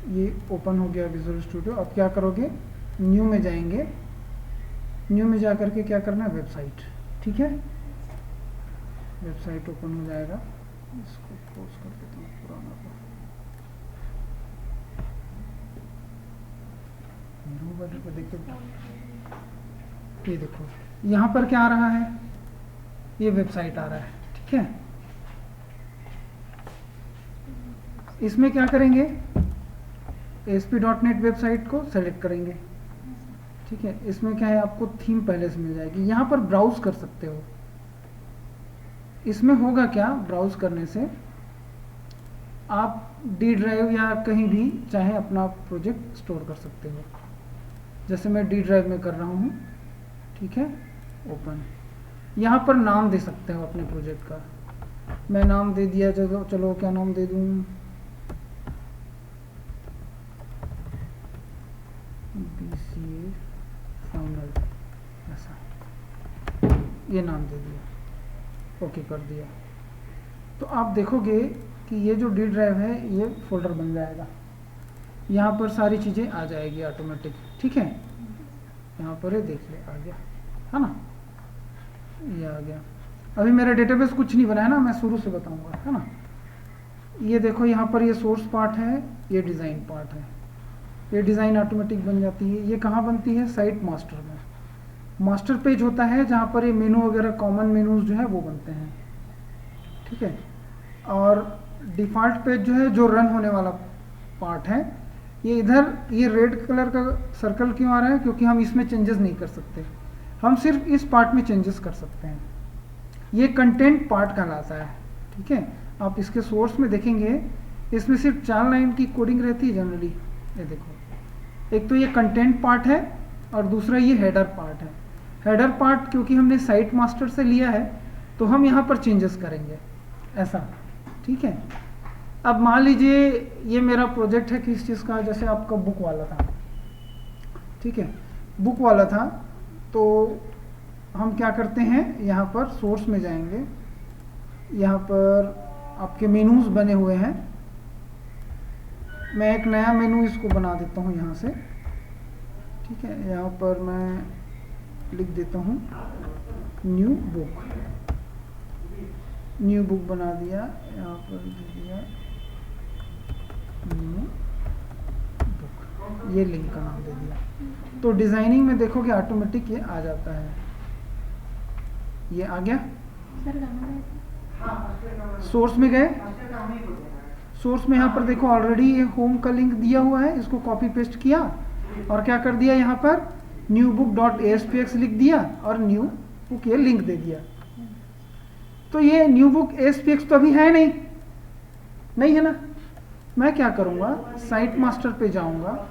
ये ओपन हो गया विजुअल स्टूडियो। अब क्या करोगे, न्यू में जाएंगे, न्यू में जा करके क्या करना है, वेबसाइट, ठीक है, वेबसाइट ओपन हो जाएगा। इसको क्लोज कर देता हूँ पुराना को, न्यू बटन पे देखो, ये देखो यहाँ पर क्या आ रहा है, ये वेबसाइट आ रहा है, ठीक है। इसमें क्या करेंगे, ASP.NET वेबसाइट को सेलेक्ट करेंगे, ठीक है। इसमें क्या है, आपको थीम पहले से मिल जाएगी, यहाँ पर ब्राउज कर सकते हो। इसमें होगा क्या, ब्राउज करने से आप डी ड्राइव या कहीं भी चाहे अपना प्रोजेक्ट स्टोर कर सकते हो। जैसे मैं डी ड्राइव में कर रहा हूँ, ठीक है, ओपन। यहाँ पर नाम दे सकते हो अपने प्रोजेक्ट का। मैं नाम दे दिया, चलो क्या नाम दे दूँ, BCA फाइनल, ऐसा ये नाम दे दिया, ओके कर दिया। तो आप देखोगे कि ये जो डी ड्राइव है ये फोल्डर बन जाएगा, यहाँ पर सारी चीज़ें आ जाएगी ऑटोमेटिक, ठीक है। यहाँ पर ये देख ले आ गया, है ना, ये आ गया। अभी मेरा डेटाबेस कुछ नहीं बनाया ना, मैं शुरू से बताऊंगा, है ना। ये देखो यहाँ पर ये सोर्स पार्ट है, ये डिज़ाइन पार्ट है, ये डिज़ाइन ऑटोमेटिक बन जाती है। ये कहाँ बनती है, साइट मास्टर में। मास्टर पेज होता है जहाँ पर ये मेनू वगैरह कॉमन मेनूज जो है वो बनते हैं, ठीक है। और डिफ़ॉल्ट पेज जो है, जो रन होने वाला पार्ट है, ये इधर ये रेड कलर का सर्कल क्यों आ रहा है, क्योंकि हम इसमें चेंजेस नहीं कर सकते, हम सिर्फ इस पार्ट में चेंजेस कर सकते हैं। ये कंटेंट पार्ट कहलाता है, ठीक है। आप इसके सोर्स में देखेंगे, इसमें सिर्फ 4 लाइन की कोडिंग रहती है जनरली। ये देखो, एक तो ये कंटेंट पार्ट है और दूसरा ये हेडर पार्ट है। हेडर पार्ट क्योंकि हमने साइट मास्टर से लिया है तो हम यहाँ पर चेंजेस करेंगे, ऐसा, ठीक है। अब मान लीजिए ये मेरा प्रोजेक्ट है किस चीज़ का, जैसे आपका बुक वाला था, ठीक है, बुक वाला था। तो हम क्या करते हैं, यहाँ पर सोर्स में जाएंगे, यहाँ पर आपके मेनूज बने हुए हैं। मैं एक नया मेनू इसको बना देता हूँ यहाँ से, ठीक है। यहाँ पर मैं लिख देता हूँ न्यू बुक, न्यू बुक बना दिया, यहाँ पर लिख दिया न्यू बुक, ये लिंक का नाम दे दिया। तो डिज़ाइनिंग में देखोगे ऑटोमेटिक ये आ जाता है, ये आ गया। सोर्स में गए, सोर्स में यहाँ पर देखो ऑलरेडी ये होम का लिंक दिया हुआ है, इसको कॉपी पेस्ट किया और क्या कर दिया, यहाँ पर न्यू बुक डॉट ASPX लिख दिया और न्यू बुक ये लिंक दे दिया। तो ये न्यू बुक ASPX तो अभी है नहीं, नहीं है ना। मैं क्या करूँगा, साइट मास्टर पे जाऊँगा,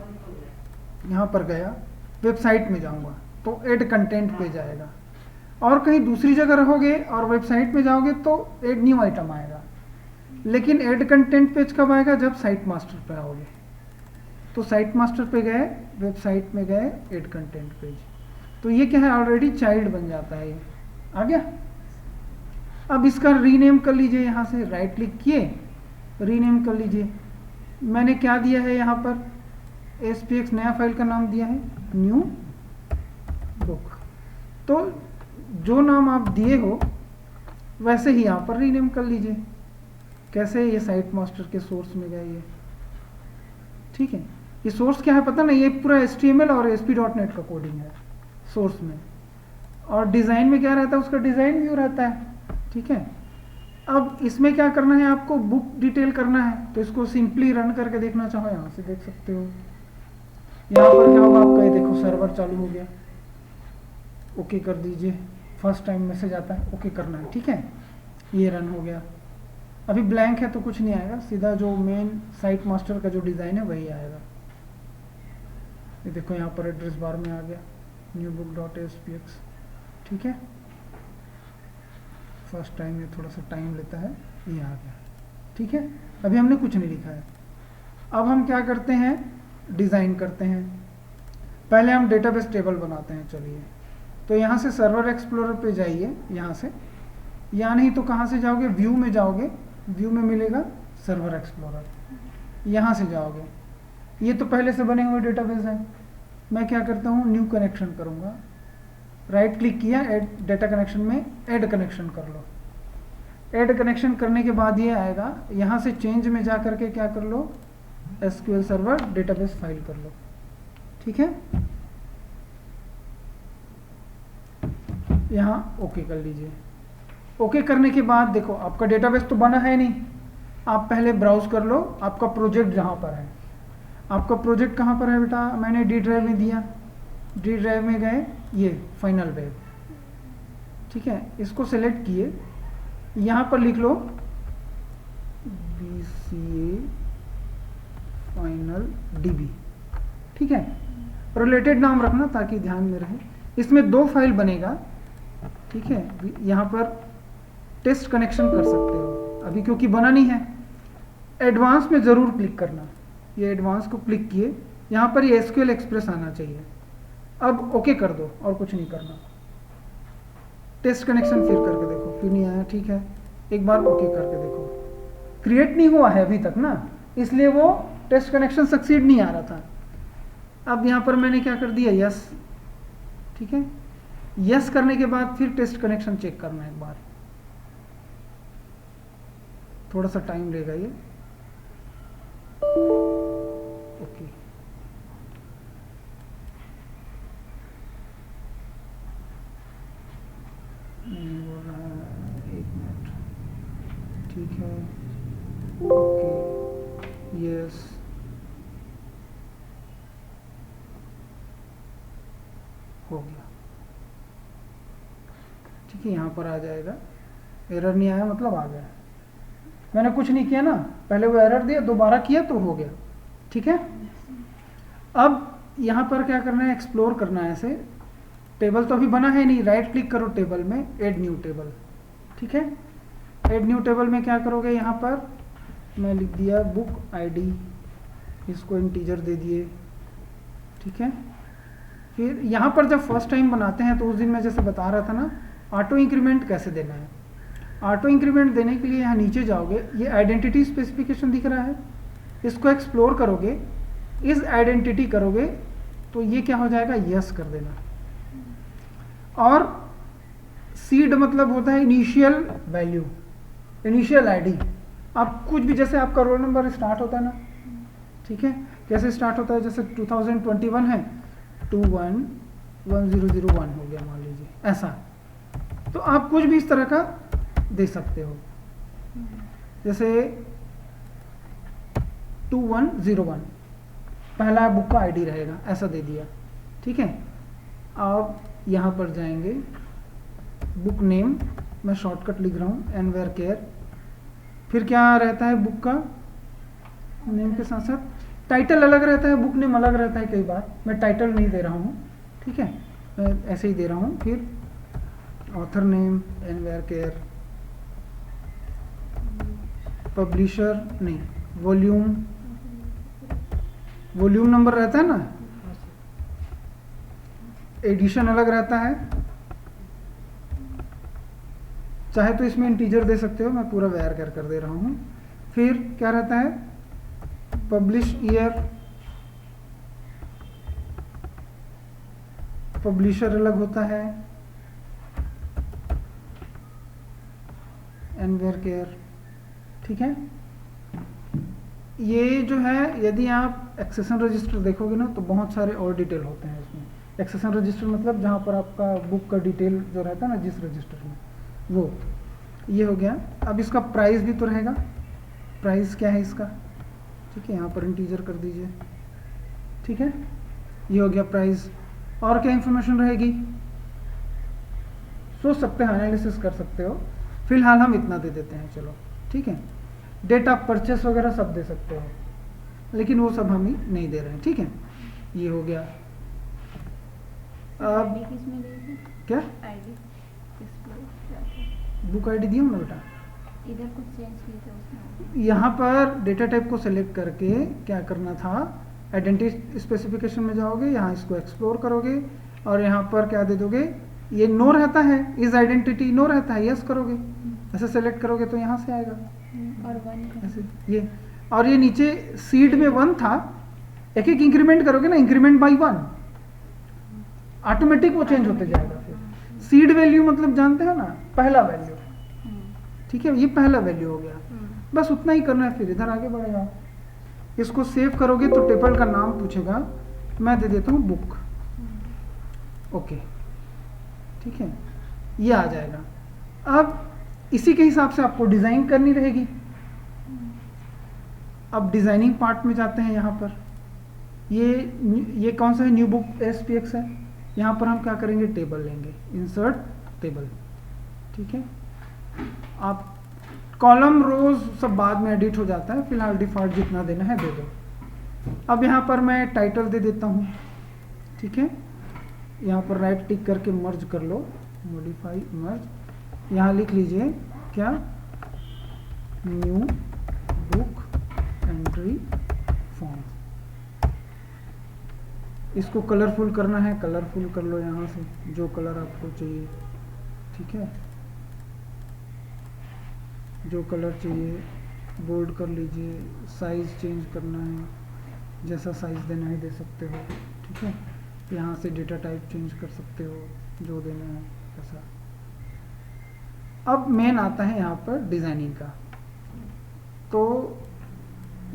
यहाँ पर गया, वेबसाइट में जाऊँगा तो ऐड कंटेंट पे जाएगा, और कहीं दूसरी जगह रहोगे और वेबसाइट में जाओगे तो ऐड न्यू आइटम आएगा। लेकिन ऐड कंटेंट पेज कब आएगा, जब साइट मास्टर पे आओगे। तो साइट मास्टर पे गए, वेबसाइट में गए, ऐड कंटेंट पेज, तो ये क्या है, ऑलरेडी चाइल्ड बन जाता है, ये आ गया। अब इसका रीनेम कर लीजिए, यहाँ से राइट क्लिक किए, रीनेम कर लीजिए। मैंने क्या दिया है यहाँ पर, ASPX नया फाइल का नाम दिया है न्यू बुक। तो जो नाम आप दिए हो वैसे ही यहाँ पर रीनेम कर लीजिए। कैसे, ये साइट मास्टर के सोर्स में गए ये, ठीक है। ये सोर्स क्या है पता नहीं, ये पूरा HTML और ASP.NET का कोडिंग है सोर्स में, और डिज़ाइन में क्या रहता है, उसका डिज़ाइन व्यू रहता है, ठीक है। अब इसमें क्या करना है, आपको बुक डिटेल करना है, तो इसको सिंपली रन करके देखना चाहो यहाँ से देख सकते हो। यहाँ पर क्या होगा आपका, ये देखो सर्वर चालू हो गया, ओके कर दीजिए। फर्स्ट टाइम मैसेज आता है, ओके करना है, ठीक है। ये रन हो गया। अभी ब्लैंक है तो कुछ नहीं आएगा, सीधा जो मेन साइट मास्टर का जो डिज़ाइन है वही आएगा। ये देखो यहाँ पर एड्रेस बार में आ गया न्यू बुक डॉट ASPX, ठीक है। फर्स्ट टाइम ये थोड़ा सा टाइम लेता है, ये आ गया, ठीक है। अभी हमने कुछ नहीं लिखा है। अब हम क्या करते हैं, डिज़ाइन करते हैं। पहले हम डेटाबेस टेबल बनाते हैं, चलिए। तो यहाँ से सर्वर एक्सप्लोरर पे जाइए, यहाँ से, या नहीं तो कहाँ से जाओगे, व्यू में जाओगे, व्यू में मिलेगा सर्वर एक्सप्लोरर, यहाँ से जाओगे। ये तो पहले से बने हुए डेटाबेस है। मैं क्या करता हूँ, न्यू कनेक्शन करूँगा, राइट क्लिक किया, ऐड डेटा कनेक्शन में ऐड कनेक्शन कर लो। ऐड कनेक्शन करने के बाद ये आएगा, यहाँ से चेंज में जा करके क्या कर लो, एसक्यूएल सर्वर डेटाबेस फाइल कर लो। ठीक है, यहाँ ओके कर लीजिए। ओके करने के बाद देखो आपका डेटाबेस तो बना है नहीं, आप पहले ब्राउज कर लो आपका प्रोजेक्ट जहाँ पर है। आपका प्रोजेक्ट कहाँ पर है बेटा, मैंने डी ड्राइव में दिया, डी ड्राइव में गए, ये फाइनल वेब। ठीक है, इसको सेलेक्ट किए, यहाँ पर लिख लो BCA फाइनल DB। ठीक है, रिलेटेड नाम रखना ताकि ध्यान में रहे। इसमें 2 फाइल बनेगा। ठीक है, यहाँ पर टेस्ट कनेक्शन कर सकते हो, अभी क्योंकि बना नहीं है। एडवांस में ज़रूर क्लिक करना, ये एडवांस को क्लिक किए, यहाँ पर ये SQL एक्सप्रेस आना चाहिए। अब ओके कर दो और कुछ नहीं करना। टेस्ट कनेक्शन फिर करके देखो, फिर नहीं आया। ठीक है, एक बार ओके करके देखो, क्रिएट नहीं हुआ है अभी तक ना, इसलिए वो टेस्ट कनेक्शन सक्सीड नहीं आ रहा था। अब यहाँ पर मैंने क्या कर दिया, यस। ठीक है, यस करने के बाद फिर टेस्ट कनेक्शन चेक करना एक बार, थोड़ा सा टाइम लेगा ये। ओके, नहीं बोल रहा है, 1 मिनट। ठीक है, ओके, यस, हो गया। ठीक है, यहाँ पर आ जाएगा, एरर नहीं आया मतलब आ गया। मैंने कुछ नहीं किया ना, पहले वो एरर दिया, दोबारा किया तो हो गया। ठीक है, अब यहाँ पर क्या करना है, एक्सप्लोर करना है ऐसे। टेबल तो अभी बना है नहीं, राइट क्लिक करो टेबल में, ऐड न्यू टेबल। ठीक है, ऐड न्यू टेबल में क्या करोगे, यहाँ पर मैं लिख दिया बुक आईडी, इसको इंटीजर दे दिए। ठीक है, फिर यहाँ पर जब फर्स्ट टाइम बनाते हैं तो उस दिन मैं जैसे बता रहा था ना, ऑटो इंक्रीमेंट कैसे देना है। ऑटो इंक्रीमेंट देने के लिए यहाँ नीचे जाओगे, ये आइडेंटिटी स्पेसिफिकेशन दिख रहा है, इसको एक्सप्लोर करोगे, इस आइडेंटिटी करोगे तो ये क्या हो जाएगा, यस कर देना। और सीड मतलब होता है इनिशियल वैल्यू, इनिशियल आईडी। आप कुछ भी, जैसे आपका रोल नंबर स्टार्ट होता है ना, ठीक है, कैसे स्टार्ट होता है, जैसे 2021 है, 211001 हो गया मान लीजिए, ऐसा। तो आप कुछ भी इस तरह का दे सकते हो, जैसे 2101 पहला बुक का आईडी रहेगा, ऐसा दे दिया। ठीक है, आप यहाँ पर जाएंगे, बुक नेम, मैं शॉर्टकट लिख रहा हूँ, एनवेयर केयर। फिर क्या रहता है, बुक का नेम के साथ साथ टाइटल अलग रहता है, बुक नेम अलग रहता है कई बार, मैं टाइटल नहीं दे रहा हूँ। ठीक है, मैं ऐसे ही दे रहा हूँ। फिर ऑथर नेम, एनवेयर केयर, पब्लिशर नहीं, वॉल्यूम नंबर रहता है ना, एडिशन अलग रहता है, चाहे तो इसमें इंटीजर दे सकते हो, मैं पूरा वेयर कर दे रहा हूँ। फिर क्या रहता है, पब्लिश ईयर, पब्लिशर अलग होता है, एनवेयर केयर। ठीक है, ये जो है, यदि आप एक्सेशन रजिस्टर देखोगे ना तो बहुत सारे और डिटेल होते हैं इसमें। एक्सेशन रजिस्टर मतलब जहाँ पर आपका बुक का डिटेल जो रहता है ना, जिस रजिस्टर में, वो ये हो गया। अब इसका प्राइस भी तो रहेगा, प्राइस क्या है इसका। ठीक है, यहाँ पर इंटीजर कर दीजिए। ठीक है, ये हो गया प्राइस। और क्या इंफॉर्मेशन रहेगी, सोच सकते हैं, एनालिसिस कर सकते हो। फिलहाल हम इतना दे देते हैं, चलो। ठीक है, डेट ऑफ परचेस वगैरह सब दे सकते हो, लेकिन वो सब हम ही नहीं दे रहे हैं। ठीक है, ये हो गया। अब क्या बुक आईडी दी हूँ ना बेटा, इधर कुछ चेंज किए थे उसमें। यहाँ पर डेटा टाइप को सेलेक्ट करके क्या करना था, आइडेंटिटी स्पेसिफिकेशन में जाओगे, यहाँ इसको एक्सप्लोर करोगे और यहाँ पर क्या दे दोगे, ये नो रहता है, इस आइडेंटिटी नो रहता है, यस करोगे, ऐसे सेलेक्ट करोगे तो यहाँ से आएगा और 1 ऐसे ये। और ये नीचे सीड में 1 था, एक एक इंक्रीमेंट करोगे ना, इंक्रीमेंट बाई 1, ऑटोमेटिक वो चेंज होते जाएगा। फिर सीड वैल्यू मतलब जानते हैं ना, पहला वैल्यू, ठीक है, ये पहला वैल्यू हो गया, बस उतना ही करना है। फिर इधर आगे बढ़ेगा, इसको सेव करोगे तो टेबल का नाम पूछेगा, मैं दे देता हूँ बुक, ओके, ठीक है, ये आ जाएगा। अब इसी के हिसाब से आपको डिजाइन करनी रहेगी। अब डिजाइनिंग पार्ट में जाते हैं। यहाँ पर ये कौन सा है, न्यू बुक एसपीएक्स है। यहाँ पर हम क्या करेंगे, टेबल लेंगे, इंसर्ट टेबल, ठीक है। आप कॉलम रोज सब बाद में एडिट हो जाता है, फिलहाल डिफॉल्ट जितना देना है दे दो। अब यहाँ पर मैं टाइटल दे देता हूँ, ठीक है। यहाँ पर राइट टिक करके मर्ज कर लो, मॉडिफाई मर्ज, यहाँ लिख लीजिए क्या, न्यू बुक एंट्री फॉर्म। इसको कलरफुल करना है, कलरफुल कर लो यहाँ से, जो कलर आपको चाहिए, ठीक है, जो कलर चाहिए बोल्ड कर लीजिए। साइज चेंज करना है, जैसा साइज देना है दे सकते हो, ठीक है। यहाँ से डेटा टाइप चेंज कर सकते हो, जो देना है ऐसा। अब मेन आता है यहाँ पर डिजाइनिंग का, तो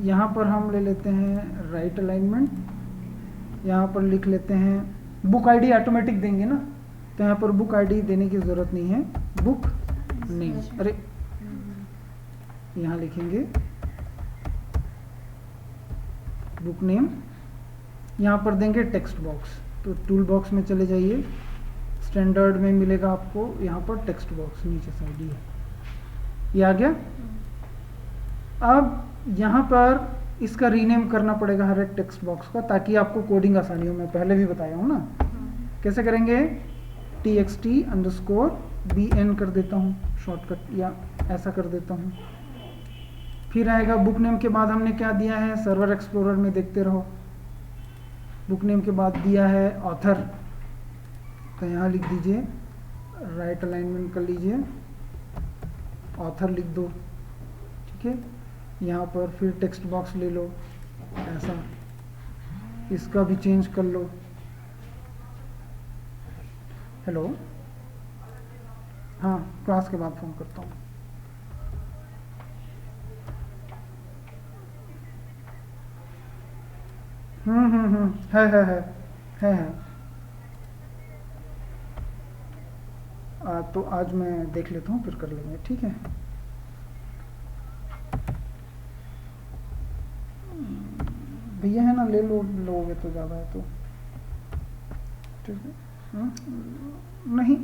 यहाँ पर हम ले लेते हैं राइट अलाइनमेंट, यहाँ पर लिख लेते हैं बुक आईडी, ऑटोमेटिक देंगे ना, तो यहाँ पर बुक आईडी देने की जरूरत नहीं है, बुक नेम, अरे यहाँ लिखेंगे बुक नेम, यहाँ पर देंगे टेक्स्ट बॉक्स, तो टूल बॉक्स में चले जाइए, स्टैंडर्ड में मिलेगा आपको यहाँ पर टेक्स्ट बॉक्स, नीचे साइड है, ये आ गया। अब यहाँ पर इसका रीनेम करना पड़ेगा हर एक टेक्स्ट बॉक्स का, ताकि आपको कोडिंग आसानी हो। मैं पहले भी बताया हूँ ना, कैसे करेंगे, txt_bn कर देता हूँ शॉर्टकट, या ऐसा कर देता हूँ। फिर आएगा बुक नेम के बाद हमने क्या दिया है, सर्वर एक्सप्लोरर में देखते रहो, बुक नेम के बाद दिया है ऑथर, तो यहाँ लिख दीजिए, राइट अलाइनमेंट कर लीजिए, ऑथर लिख दो, ठीक है। यहाँ पर फिर टेक्स्ट बॉक्स ले लो ऐसा, इसका भी चेंज कर लो। हेलो, हाँ, क्लास के बाद फोन करता हूँ। है। तो आज मैं देख लेता हूँ, फिर कर लेंगे, ठीक है। भैया है ना, ले लो, लोगे तो ज़्यादा है तो ठीक है। नहीं,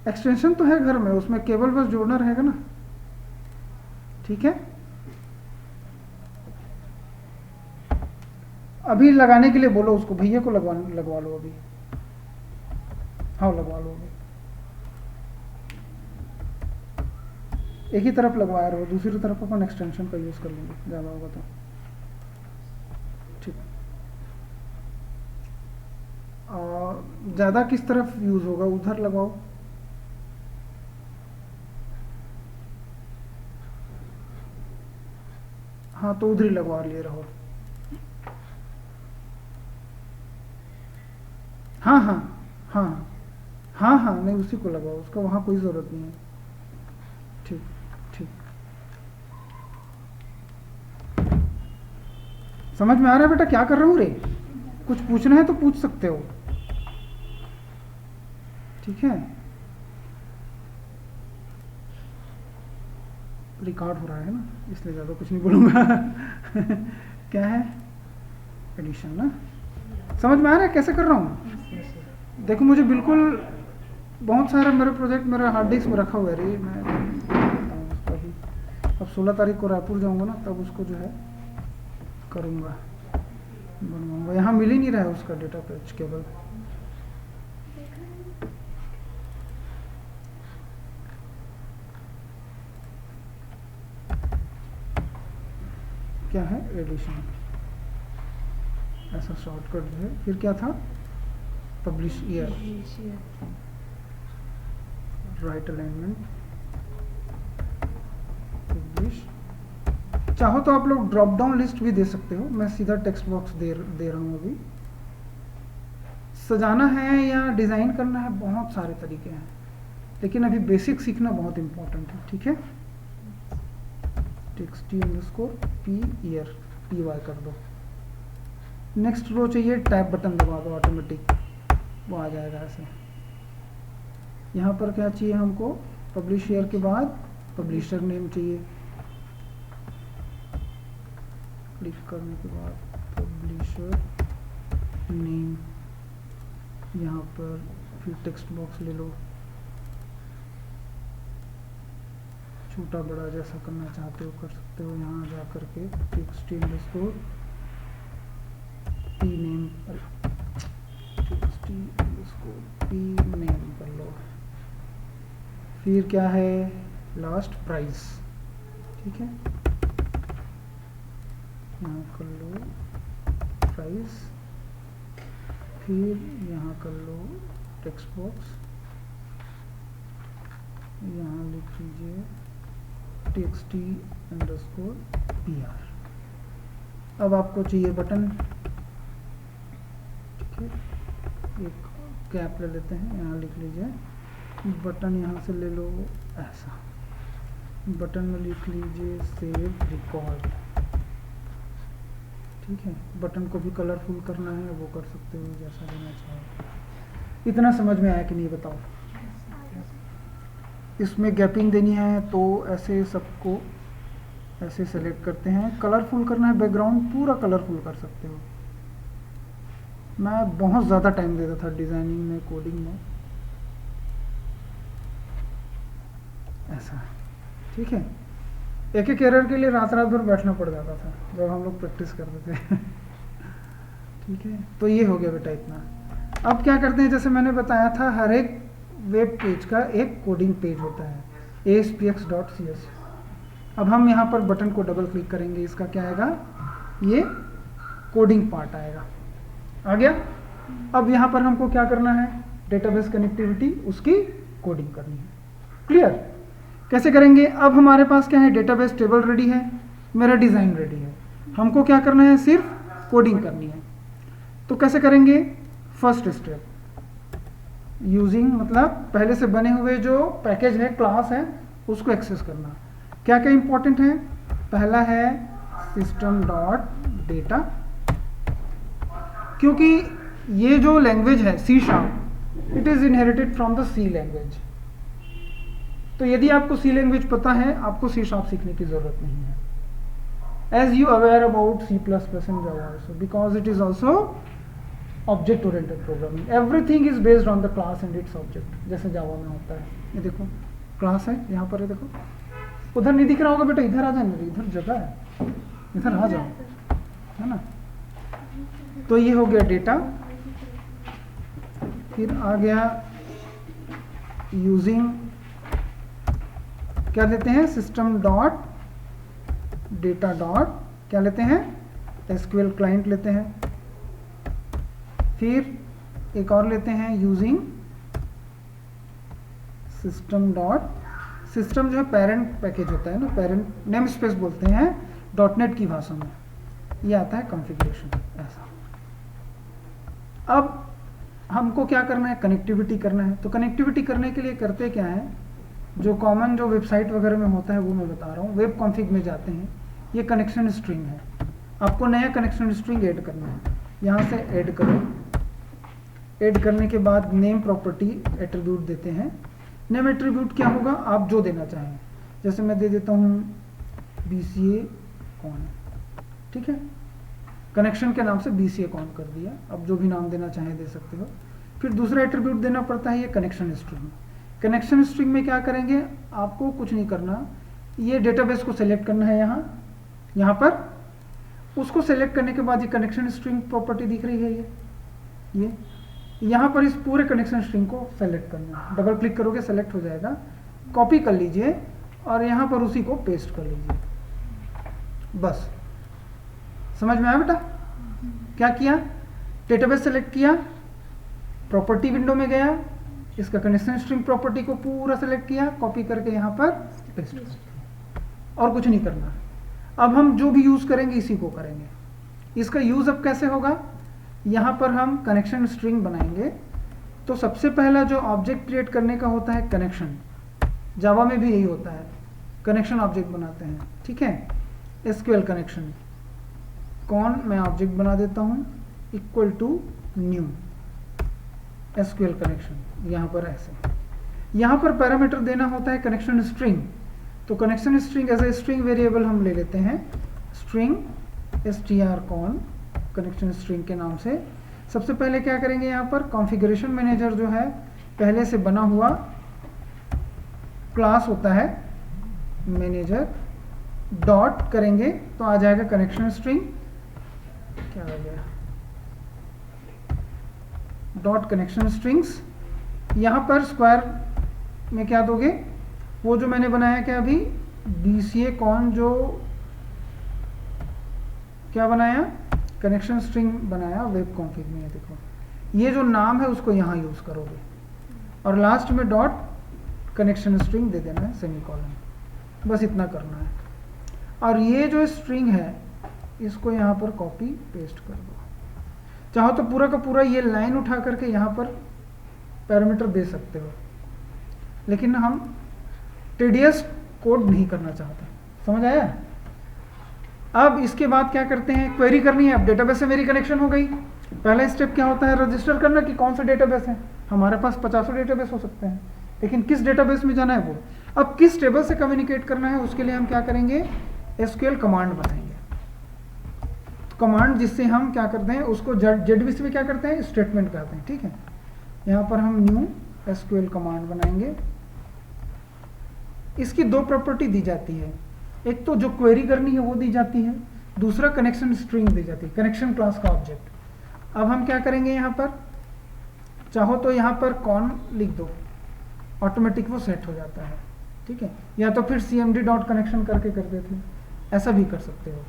एक्सटेंशन तो है घर में, उसमें केबल बस जोड़ना रहेगा ना, ठीक है। अभी लगाने के लिए बोलो उसको, भैया को लगवा लो अभी, हाँ लगवा लो अभी। एक ही तरफ लगवा रहे हो, दूसरी तरफ अपन एक्सटेंशन का यूज़ कर लेंगे, ज़्यादा होगा तो ठीक। ज़्यादा किस तरफ यूज़ होगा, उधर लगाओ, हाँ तो उधर ही लगवा लिए रहो। हाँ, नहीं उसी को लगाओ, उसका वहाँ कोई ज़रूरत नहीं है, ठीक ठीक। समझ में आ रहा है बेटा क्या कर रहा हूँ रे? कुछ पूछना है तो पूछ सकते हो, ठीक है। रिकॉर्ड हो रहा है ना, इसलिए ज़्यादा कुछ नहीं बोलूँगा। क्या है, एडिशन ना, समझ में आ रहा है कैसे कर रहा हूँ? देखो मुझे बिल्कुल, बहुत सारा मेरा प्रोजेक्ट मेरा हार्ड डिस्क में रखा हुआ है रे, मैं बताऊँ उसका भी। अब 16 तारीख को रायपुर जाऊँगा ना, तब उसको जो है करूँगा, बनवाऊँगा। यहाँ मिल ही नहीं रहा है उसका डेटा पैच केबल। क्या है, एडिशन, ऐसा शॉर्टकट है। फिर क्या था, publish year, right alignment, publish चाहो तो आप लोग ड्रॉप डाउन लिस्ट भी दे सकते हो, मैं सीधा टेक्स्ट बॉक्स दे रहा हूँ। अभी सजाना है या डिज़ाइन करना है, बहुत सारे तरीके हैं, लेकिन अभी बेसिक सीखना बहुत इम्पोर्टेंट है, ठीक है। txt_p_year py कर दो। नेक्स्ट रो चाहिए, टैब बटन दबा दो, ऑटोमेटिक वो आ जाएगा ऐसे। यहाँ पर क्या चाहिए हमको, पब्लिश ईयर के बाद पब्लिशर नेम चाहिए, क्लिक करने के बाद पब्लिशर नेम, यहाँ पर फिर टेक्स्ट बॉक्स ले लो, छोटा बड़ा जैसा करना चाहते हो कर सकते हो। यहाँ जा करके txt_p नेम txt_p नेम कर लो। फिर क्या है, लास्ट प्राइस, ठीक है, यहाँ कर लो प्राइस। फिर यहाँ कर लो टेक्स्ट बॉक्स, यहाँ लिख लीजिए txt_pr। अब आपको चाहिए बटन, ठीक है, एक कैप ले लेते हैं, यहाँ लिख लीजिए बटन, यहाँ से ले लो ऐसा, बटन में लिख लीजिए सेव रिकॉर्ड, ठीक है। बटन को भी कलरफुल करना है, वो कर सकते हो जैसा लेना चाहो। इतना समझ में आया कि नहीं बताओ। इसमें गैपिंग देनी है तो ऐसे सबको ऐसे सेलेक्ट करते हैं, कलरफुल करना है बैकग्राउंड, पूरा कलरफुल कर सकते हो। मैं बहुत ज़्यादा टाइम देता था डिज़ाइनिंग में, कोडिंग में, ऐसा, ठीक है। एक एक एरर के लिए रात रात भर बैठना पड़ जाता था जब हम लोग प्रैक्टिस करते थे ठीक है, तो ये हो गया बेटा इतना। अब क्या करते हैं, जैसे मैंने बताया था, हर एक वेब पेज का एक कोडिंग पेज होता है, ASPX.cs। अब हम यहाँ पर बटन को डबल क्लिक करेंगे, इसका क्या आएगा, ये कोडिंग पार्ट आएगा। आ गया। अब यहाँ पर हमको क्या करना है, डेटाबेस कनेक्टिविटी, उसकी कोडिंग करनी है। क्लियर? कैसे करेंगे, अब हमारे पास क्या है, डेटाबेस टेबल रेडी है, मेरा डिज़ाइन रेडी है, हमको क्या करना है, सिर्फ कोडिंग करनी है। तो कैसे करेंगे, फर्स्ट स्टेप, यूजिंग मतलब पहले से बने हुए जो पैकेज है, क्लास है, उसको एक्सेस करना। क्या क्या इंपॉर्टेंट है, पहला है system.data, क्योंकि ये जो लैंग्वेज है C#, it is inherited from the C language. तो यदि आपको C लैंग्वेज पता है, आपको C# सीखने की जरूरत नहीं है। As you aware about C++ and Java also, because it is also object oriented programming, everything is based on the class and its object, जैसे जावा में होता है। ये देखो क्लास है, यहाँ पर है, देखो उधर नहीं दिख रहा होगा बेटा, इधर आ जाए, इधर जगह है, इधर आ जाओ, है ना। तो ये हो गया डेटा, फिर आ गया यूजिंग, क्या लेते हैं, system.data. क्या लेते हैं, SQL क्लाइंट लेते हैं। फिर एक और लेते हैं, यूजिंग सिस्टम जो है पेरेंट पैकेज होता है ना, पेरेंट नेम स्पेस बोलते हैं .NET की भाषा में, ये आता है कॉन्फ़िगरेशन ऐसा। अब हमको क्या करना है, कनेक्टिविटी करना है। तो कनेक्टिविटी करने के लिए करते क्या है, जो कॉमन जो वेबसाइट वगैरह में होता है वो मैं बता रहा हूँ। वेब कॉन्फ़िग में जाते हैं, ये कनेक्शन स्ट्रिंग है, आपको नया कनेक्शन स्ट्रिंग ऐड करना है, यहाँ से ऐड करो। ऐड करने के बाद नेम प्रॉपर्टी एट्रीब्यूट देते हैं। नेम एट्रीब्यूट क्या होगा, आप जो देना चाहें, जैसे मैं दे देता हूँ BCA कौन है, ठीक है, कनेक्शन के नाम से BCA कौन कर दिया। अब जो भी नाम देना चाहें दे सकते हो। फिर दूसरा एट्रीब्यूट देना पड़ता है, ये कनेक्शन स्ट्रिंग। कनेक्शन स्ट्रिंग में क्या करेंगे, आपको कुछ नहीं करना, ये डेटाबेस को सेलेक्ट करना है, यहाँ पर उसको सेलेक्ट करने के बाद ये कनेक्शन स्ट्रिंग प्रॉपर्टी दिख रही है, ये यहाँ पर इस पूरे कनेक्शन स्ट्रिंग को सेलेक्ट करना है। डबल क्लिक करोगे सेलेक्ट हो जाएगा, कॉपी कर लीजिए और यहाँ पर उसी को पेस्ट कर लीजिए। बस समझ में आया बेटा, क्या किया, डेटाबेस सेलेक्ट किया, प्रॉपर्टी विंडो में गया, इसका कनेक्शन स्ट्रिंग प्रॉपर्टी को पूरा सेलेक्ट किया, कॉपी करके यहाँ पर पेस्ट कर दिया, और कुछ नहीं करना। अब हम जो भी यूज़ करेंगे इसी को करेंगे। इसका यूज़ अब कैसे होगा, यहाँ पर हम कनेक्शन स्ट्रिंग बनाएंगे। तो सबसे पहला जो ऑब्जेक्ट क्रिएट करने का होता है कनेक्शन, जावा में भी यही होता है, कनेक्शन ऑब्जेक्ट बनाते हैं, ठीक है। एसक्यूएल कनेक्शन कौन मैं ऑब्जेक्ट बना देता हूँ equal to new SQL connection, यहाँ पर ऐसे। यहाँ पर पैरामीटर देना होता है कनेक्शन स्ट्रिंग। तो connection string as a string variable हम ले लेते हैं, स्ट्रिंग str कौन कनेक्शन स्ट्रिंग के नाम से। सबसे पहले क्या करेंगे, यहाँ पर कॉन्फ़िगरेशन मैनेजर जो है पहले से बना हुआ क्लास होता है मैनेजर, डॉट करेंगे तो आ जाएगा कनेक्शन स्ट्रिंग, क्या आ गया, डॉट कनेक्शन स्ट्रिंग्स। यहाँ पर स्क्वायर में क्या दोगे, वो जो मैंने बनाया क्या अभी BCA कौन जो क्या बनाया कनेक्शन स्ट्रिंग बनाया वेब कॉन्फ़िग में, ये देखो ये जो नाम है उसको यहाँ यूज़ करोगे और लास्ट में डॉट कनेक्शन स्ट्रिंग दे देना है सेमीकोलन, बस इतना करना है। और ये जो स्ट्रिंग है इसको यहाँ पर कॉपी पेस्ट कर दो। चाहो तो पूरा का पूरा ये लाइन उठा करके यहाँ पर पैरामीटर दे सकते हो, लेकिन हम टेडियस कोड नहीं करना चाहते, समझ आया। अब इसके बाद क्या करते हैं, क्वेरी करनी है। अब डेटाबेस से मेरी कनेक्शन हो गई। पहला स्टेप क्या होता है, रजिस्टर करना कि कौन सा डेटाबेस है। हमारे पास 50 डेटाबेस हो सकते हैं, लेकिन किस डेटाबेस में जाना है वो। अब किस टेबल से कम्युनिकेट करना है उसके लिए हम क्या करेंगे, एसक्यूएल कमांड बनाएंगे। कमांड जिससे हम क्या करते हैं उसको जेडबीसी में क्या करते हैं, स्टेटमेंट कहते हैं, ठीक है। यहाँ पर हम न्यू एसक्यूएल कमांड बनाएंगे। इसकी दो प्रॉपर्टी दी जाती है, एक तो जो क्वेरी करनी है वो दी जाती है, दूसरा कनेक्शन स्ट्रिंग दी जाती है, कनेक्शन क्लास का ऑब्जेक्ट। अब हम क्या करेंगे, यहाँ पर चाहो तो यहाँ पर कौन लिख दो, ऑटोमेटिक वो सेट हो जाता है, ठीक है। या तो फिर cmd डॉट कनेक्शन करके कर देते हैं, ऐसा भी कर सकते हो।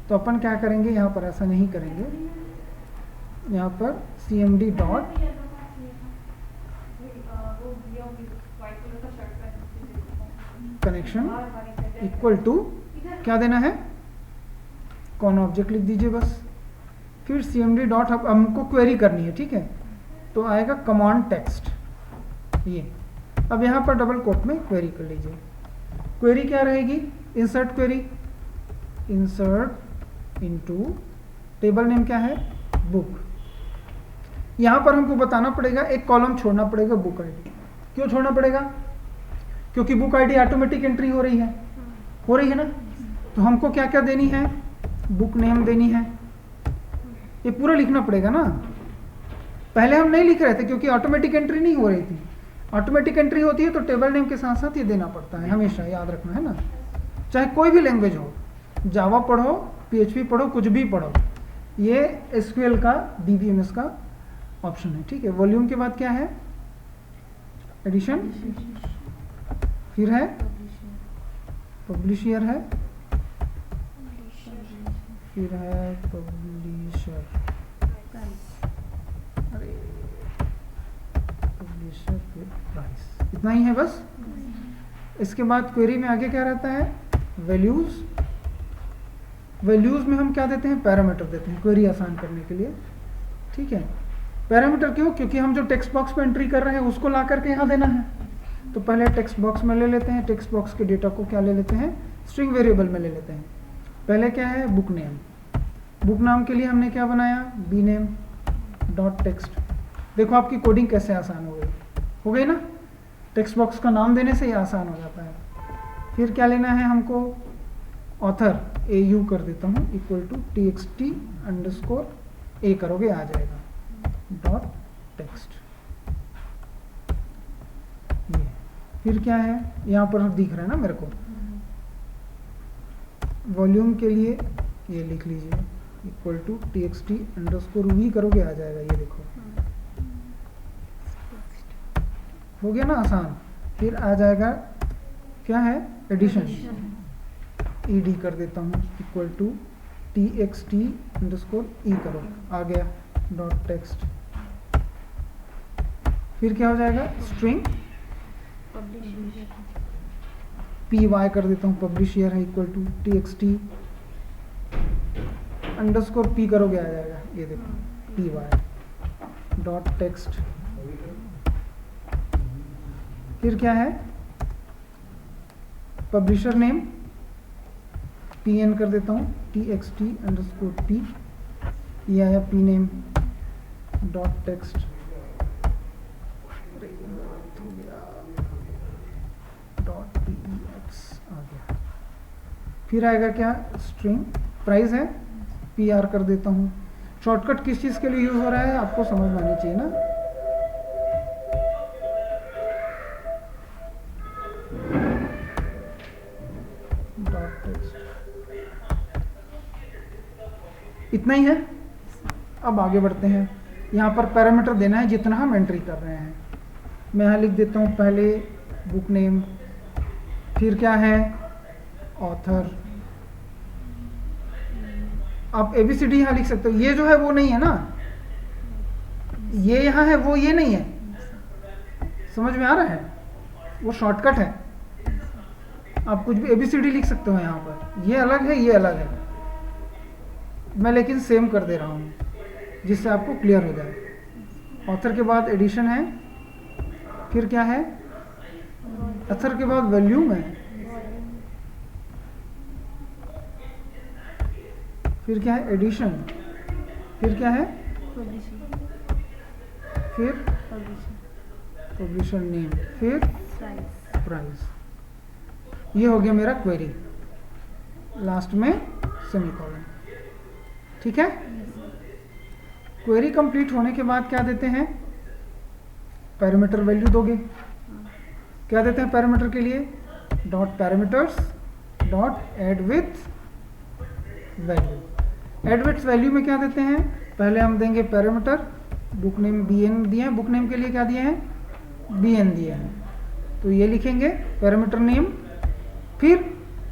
तो अपन क्या करेंगे, यहाँ पर ऐसा नहीं करेंगे, यहाँ पर cmd dot connection equal to क्या देना है, कौन ऑब्जेक्ट लिख दीजिए बस। फिर cmd डॉट अब हमको क्वेरी करनी है, ठीक है। तो आएगा कमांड टेक्स्ट ये। अब यहाँ पर डबल कोट में क्वेरी कर लीजिए। क्वेरी क्या रहेगी, insert query, insert into table name क्या है, बुक। यहाँ पर हमको बताना पड़ेगा, एक कॉलम छोड़ना पड़ेगा बुक आईडी। क्यों छोड़ना पड़ेगा, क्योंकि बुक आईडी ऑटोमेटिक एंट्री हो रही है ना। तो हमको क्या क्या देनी है, बुक नेम देनी है, ये पूरा लिखना पड़ेगा ना। पहले हम नहीं लिख रहे थे क्योंकि ऑटोमेटिक एंट्री नहीं हो रही थी। ऑटोमेटिक एंट्री होती है तो टेबल नेम के साथ साथ ये देना पड़ता है, हमेशा याद रखना है ना। चाहे कोई भी लैंग्वेज हो, जावा पढ़ो, PHP पढ़ो, कुछ भी पढ़ो, ये एसक्यूएल का DBMS का ऑप्शन है, ठीक है। वॉल्यूम के बाद क्या है, एडिशन, फिर है पब्लिशर है, फिर है पब्लिशर, अरे पब्लिशर फिर प्राइस, इतना ही है बस। इसके बाद क्वेरी में आगे क्या रहता है, वैल्यूज। वैल्यूज में हम क्या देते हैं, पैरामीटर देते हैं क्वेरी आसान करने के लिए, ठीक है। पैरामीटर क्यों, क्योंकि हम जो टेक्स्ट बॉक्स पे एंट्री कर रहे हैं उसको ला करके यहाँ देना है। तो पहले टेक्स्ट बॉक्स में ले लेते हैं, टेक्स्ट बॉक्स के डेटा को क्या ले लेते हैं, स्ट्रिंग वेरिएबल में ले लेते हैं। पहले क्या है, बुक नेम। बुक नाम के लिए हमने क्या बनाया, बी नेम डॉट टेक्स्ट। देखो आपकी कोडिंग कैसे आसान हो गई ना, टेक्स्ट बॉक्स का नाम देने से ही आसान हो जाता है। फिर क्या लेना है हमको, ऑथर AU कर देता हूँ equal to TXT underscore A करोगे आ जाएगा डॉट टेक्स्ट। ये फिर क्या है, यहाँ पर दिख रहा है ना मेरे को। वॉल्यूम के लिए ये लिख लीजिए equal to TXT underscore V करोगे आ जाएगा, ये देखो हो गया ना आसान। फिर आ जाएगा क्या है, एडिशन, ED कर देता हूँ equal to TXT underscore E करो, आ गया डॉट टेक्स्ट। फिर क्या हो जाएगा, स्ट्रिंग PY कर देता हूँ, पब्लिशर है equal to TXT underscore P करोगे आ जाएगा, ये देखो पी वाई डॉट टेक्स्ट। फिर क्या है, पब्लिशर नेम पी एन कर देता हूँ, T X T underscore P, ये आया P name dot text dot T X आ गया। फिर आएगा क्या, स्ट्रिंग प्राइस है, पी आर कर देता हूँ। शॉर्टकट किस चीज़ के लिए यूज़ हो रहा है आपको समझ में आनी चाहिए ना। डॉट टेक्स्ट, इतना ही है। अब आगे बढ़ते हैं, यहाँ पर पैरामीटर देना है जितना हम एंट्री कर रहे हैं। मैं यहाँ लिख देता हूँ पहले बुक नेम, फिर क्या है ऑथर। आप ABCD यहाँ लिख सकते हो, ये जो है वो नहीं है ना, ये यहाँ है वो ये नहीं है, समझ में आ रहा है, वो शॉर्टकट है। आप कुछ भी ABCD लिख सकते हो यहाँ पर, ये अलग है ये अलग है, मैं लेकिन सेम कर दे रहा हूँ जिससे आपको क्लियर हो जाए। ऑथर के बाद एडिशन है, फिर क्या है, ऑथर के बाद वॉल्यूम है, फिर क्या है एडिशन, फिर क्या है, फिर पब्लिशर नेम, फिर प्राइस। ये हो गया मेरा क्वेरी, लास्ट में सेमीकोलन। ठीक है, क्वेरी कंप्लीट होने के बाद क्या देते हैं, पैरामीटर वैल्यू दोगे। क्या देते हैं पैरामीटर के लिए, dot parameters dot add with value. Add with value में क्या देते हैं, पहले हम देंगे पैरामीटर, बुक नेम BN दिए हैं, बुक नेम के लिए क्या दिए हैं, BN दिए हैं, तो ये लिखेंगे पैरामीटर नेम, फिर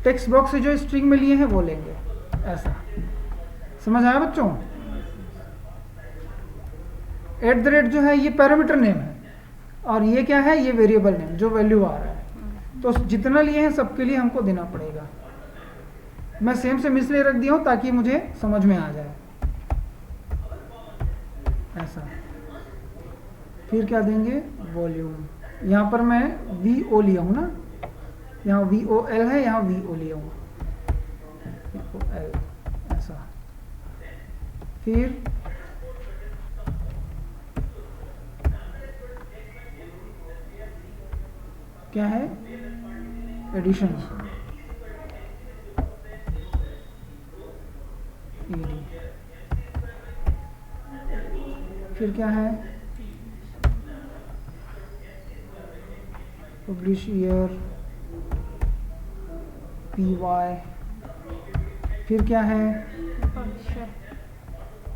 टेक्स्ट बॉक्स से जो स्ट्रिंग में लिए हैं वो लेंगे। ऐसा समझ आया बच्चों। @ जो है ये पैरामीटर नेम है, और ये क्या है, ये वेरिएबल नेम जो वैल्यू आ रहा है। तो जितना लिए हैं सबके लिए हमको देना पड़ेगा। मैं सेम से इसलिए रख दिया हूँ ताकि मुझे समझ में आ जाए, ऐसा। फिर क्या देंगे, वॉल्यूम। यहाँ पर मैं VO लिया हूँ ना, यहाँ VOL है, यहाँ VO लिया हूँ, VOL ऐसा। फिर क्या है, एडिशन, फिर क्या है, पब्लिश ईयर PY, फिर क्या है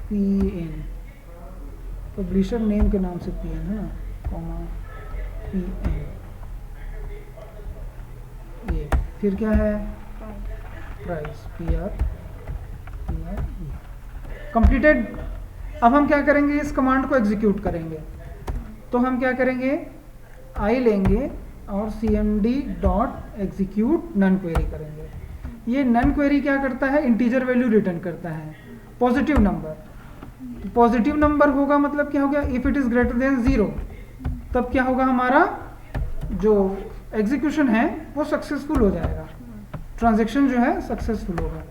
PN, पब्लिशर नेम के नाम से PN है ना, कॉमा PN। ये फिर क्या है, प्राइस PR कंप्लीटेड। अब हम क्या करेंगे, इस कमांड को एग्जीक्यूट करेंगे। तो हम क्या करेंगे, I लेंगे और cmd dot execute non query करेंगे। ये नन क्वेरी क्या करता है, इंटीजर वैल्यू रिटर्न करता है, पॉजिटिव नंबर। पॉजिटिव नंबर होगा मतलब क्या हो गया, if it is greater than 0, तब क्या होगा, हमारा जो एग्जीक्यूशन है वो सक्सेसफुल हो जाएगा, ट्रांजैक्शन जो है सक्सेसफुल होगा।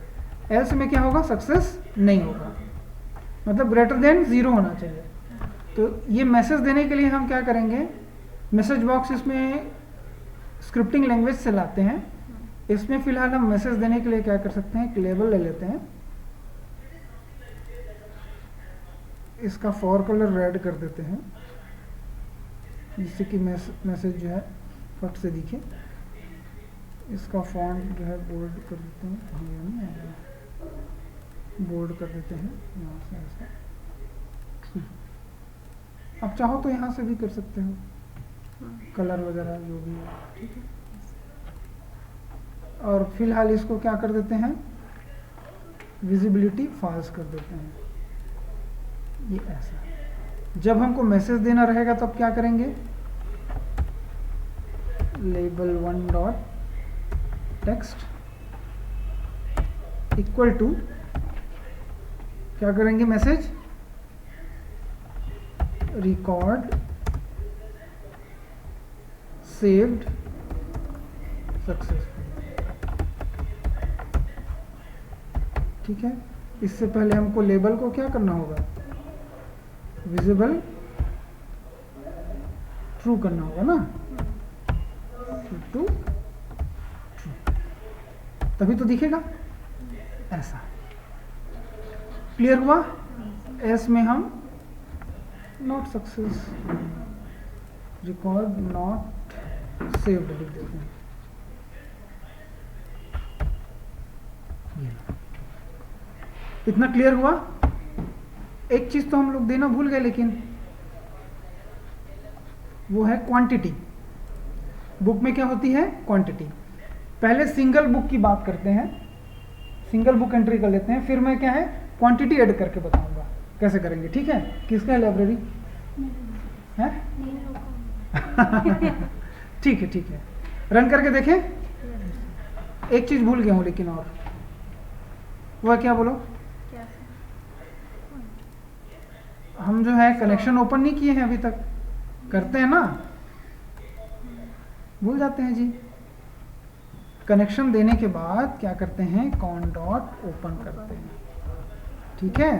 एल्स में क्या होगा, सक्सेस नहीं होगा, मतलब ग्रेटर देन 0 होना चाहिए। तो ये मैसेज देने के लिए हम क्या करेंगे, मैसेज बॉक्स इसमें स्क्रिप्टिंग लैंग्वेज से लाते हैं। इसमें फिलहाल हम मैसेज देने के लिए क्या कर सकते हैं, एक लेबल ले लेते हैं, इसका फॉर कलर रेड कर देते हैं जिससे कि मैसेज जो है फट से दिखे। इसका फॉन्ट जो है बोल्ड कर देते हैं, ये नहीं आएगा, बोल्ड कर देते हैं यहाँ से ऐसा। अब चाहो तो यहाँ से भी कर सकते हो, कलर वगैरह जो भी है, ठीक है। और फिलहाल इसको क्या कर देते हैं, विजिबिलिटी फॉल्स कर देते हैं, ये ऐसा। जब हमको मैसेज देना रहेगा तब क्या करेंगे, label 1 dot text equal to क्या करेंगे मैसेज रिकॉर्ड सेव्ड सक्सेसफुल। ठीक है, इससे पहले हमको लेबल को क्या करना होगा, विजिबल ट्रू करना होगा ना, टू ट्रू, तभी तो दिखेगा ऐसा। क्लियर हुआ? एस में हम not success, record not saved लिख देते हैं। इतना क्लियर हुआ? एक चीज तो हम लोग देना भूल गए, लेकिन वो है क्वांटिटी। बुक में क्या होती है, क्वांटिटी। पहले सिंगल बुक की बात करते हैं, सिंगल बुक एंट्री कर लेते हैं, फिर मैं क्या है क्वांटिटी ऐड करके बताऊंगा कैसे करेंगे। ठीक है, किसका है लाइब्रेरी है? ठीक है ठीक है, रन करके देखें। एक चीज भूल गया हूं लेकिन, और वह क्या, बोलो। क्या हम जो है कनेक्शन ओपन नहीं किए हैं अभी तक, करते हैं ना, भूल जाते हैं जी। कनेक्शन देने के बाद क्या करते हैं, कॉन डॉट ओपन करते हैं। ठीक है,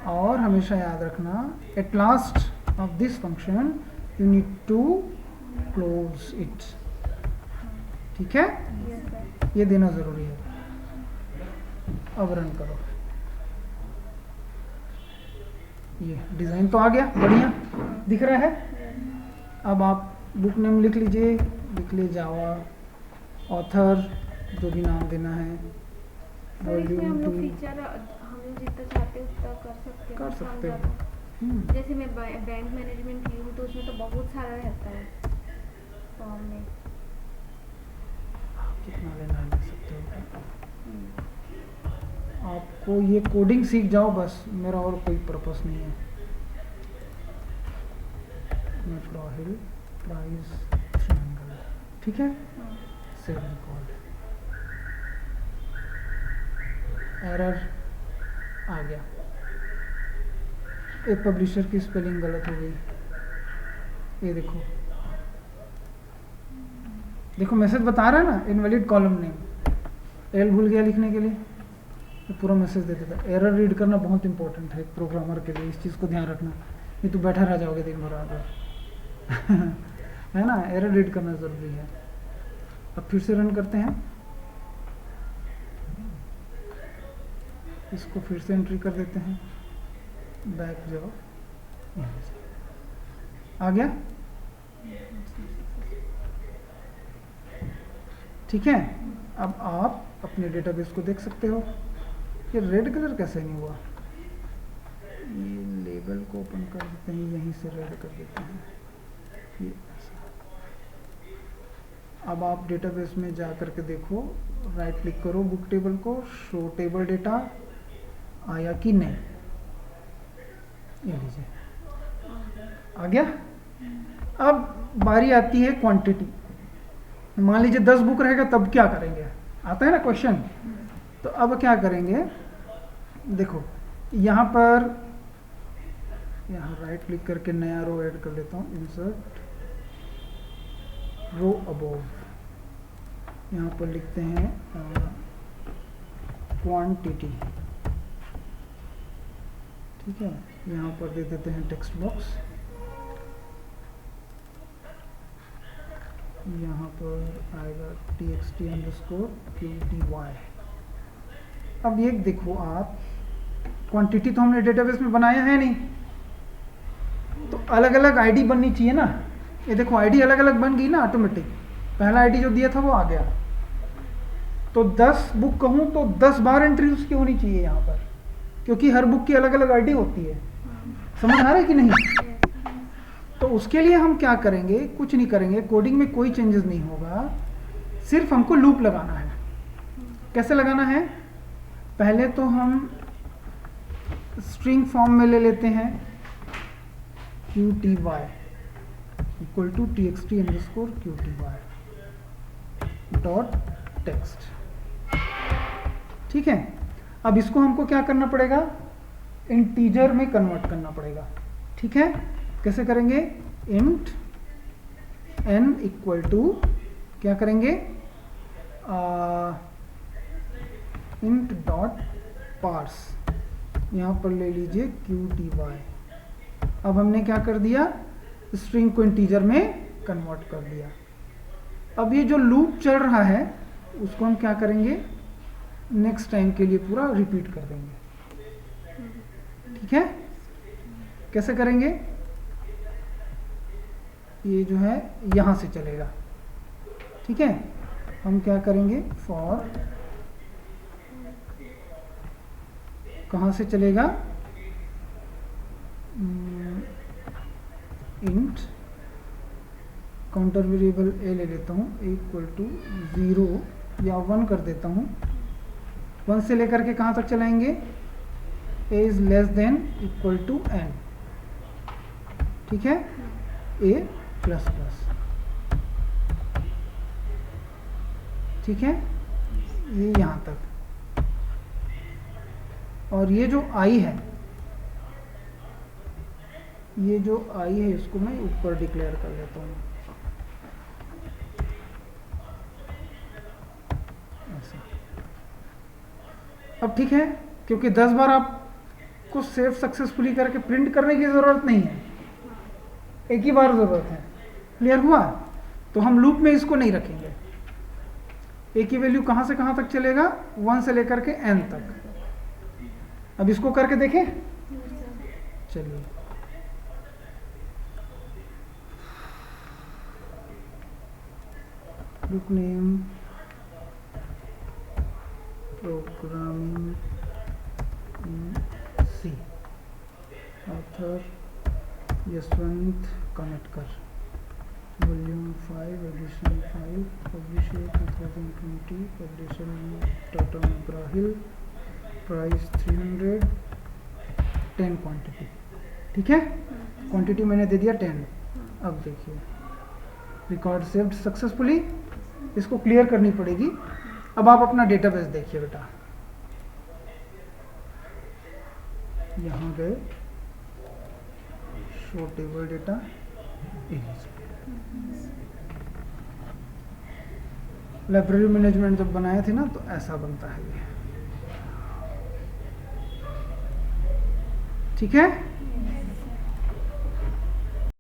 और हमेशा याद रखना, at last of this function you need to close it. ठीक है, ये देना जरूरी है। अब रन करो। ये डिजाइन तो आ गया, बढ़िया दिख रहा है। अब आप बुक नेम लिख लीजिए, लिख लीजिए जावा, ऑथर जो भी नाम देना है, सर इसमें हम लोग फीचर हम लोग जितना चाहते हैं उतना कर सकते हैं। जैसे मैं बैंक मैनेजमेंट ली हूँ तो उसमें तो बहुत सारा रहता है फॉर्म में। कितना लेना ले सकते हो। आपको ये कोडिंग सीख जाओ बस, मेरा और कोई पर्पस नहीं है। हिल प्राइस ट्रायंगल, ठीक है, सेव रिकॉर्ड। एरर आ गया, एक पब्लिशर की स्पेलिंग गलत हो गई। ये देखो, देखो मैसेज बता रहा है ना, इनवैलिड कॉलम नेम, एल भूल गया लिखने के लिए, तो पूरा मैसेज दे देता। एरर रीड करना बहुत इंपॉर्टेंट है प्रोग्रामर के लिए, इस चीज़ को ध्यान रखना, नहीं तो बैठा रह जाओगे दिन भर आगे। है ना, एरर रीड करना ज़रूरी है। अब फिर से रन करते हैं, इसको फिर से एंट्री कर देते हैं, बैक जाओ, आ गया। ठीक है, अब आप अपने डेटाबेस को देख सकते हो। ये रेड कलर कैसे नहीं हुआ, ये लेबल को ओपन कर देते हैं, यहीं से रेड कर देते हैं, ये ऐसा। अब आप डेटाबेस में जा करके देखो, राइट क्लिक करो बुक टेबल को, शो टेबल डेटा, आया कि नहीं, ये लीजिए आ गया। अब बारी आती है क्वांटिटी। मान लीजिए 10 बुक रहेगा तब क्या करेंगे, आता है ना क्वेश्चन। तो अब क्या करेंगे, देखो यहाँ पर, यहाँ राइट क्लिक करके नया रो ऐड कर लेता हूँ, इंसर्ट रो अबोव, यहाँ पर लिखते हैं क्वांटिटी। ठीक है, यहाँ पर दे देते हैं टेक्स्ट बॉक्स, यहाँ पर आएगा txt_qty। अब ये देखो आप, क्वांटिटी तो हमने डेटाबेस में बनाया है नहीं, तो अलग अलग आईडी बननी चाहिए ना। ये देखो आईडी अलग अलग बन गई ना ऑटोमेटिक, पहला आईडी जो दिया था वो आ गया। तो 10 बुक कहूँ तो 10 बार एंट्री उसकी होनी चाहिए यहाँ पर, क्योंकि हर बुक की अलग अलग आईडी होती है। समझ आ रहा है कि नहीं? तो उसके लिए हम क्या करेंगे, कुछ नहीं करेंगे, कोडिंग में कोई चेंजेस नहीं होगा, सिर्फ हमको लूप लगाना है। कैसे लगाना है, पहले तो हम स्ट्रिंग फॉर्म में ले लेते हैं qty equal to txt_qty dot text. ठीक है, अब इसको हमको क्या करना पड़ेगा, इंटीजर में कन्वर्ट करना पड़ेगा। ठीक है, कैसे करेंगे? इंट n इक्वल टू क्या करेंगे? इंट डॉट पार्स, यहाँ पर ले लीजिए QTY। अब हमने क्या कर दिया? स्ट्रिंग को इंटीजर में कन्वर्ट कर दिया। अब ये जो लूप चल रहा है उसको हम क्या करेंगे? नेक्स्ट टाइम के लिए पूरा रिपीट कर देंगे। ठीक है, कैसे करेंगे? ये जो है यहां से चलेगा। ठीक है, हम क्या करेंगे? फॉर कहां से चलेगा? इंट काउंटर वेरिएबल ए ले लेता हूँ, इक्वल टू 0 या 1 कर देता हूँ। 1 से लेकर के कहाँ तक चलाएंगे? a is less than equal to n। ठीक है, a प्लस प्लस। ठीक है, ये यहाँ तक। और ये जो i है, ये जो i है इसको मैं ऊपर डिक्लेयर कर लेता हूँ ऐसा। अब ठीक है, क्योंकि 10 बार आपको सेव सक्सेसफुली करके प्रिंट करने की ज़रूरत नहीं है, एक ही बार ज़रूरत है। क्लियर हुआ? तो हम लूप में इसको नहीं रखेंगे। ए की वैल्यू कहाँ से कहाँ तक चलेगा? 1 से लेकर के n तक। अब इसको करके देखें। चलिए, book name programming C, author Yashwant Kanetkar, volume 5, edition 5, publisher 2020, publisher Tata McGraw Hill, price 300, 10 quantity. ठीक है, क्वांटिटी मैंने दे दिया 10। अब देखिए, रिकॉर्ड सेव्ड सक्सेसफुली। इसको क्लियर करनी पड़ेगी। अब आप अपना डेटाबेस देखिए बेटा, यहाँ गए show table data, library management जब बनाए थे ना तो ऐसा बनता है ये। ठीक है।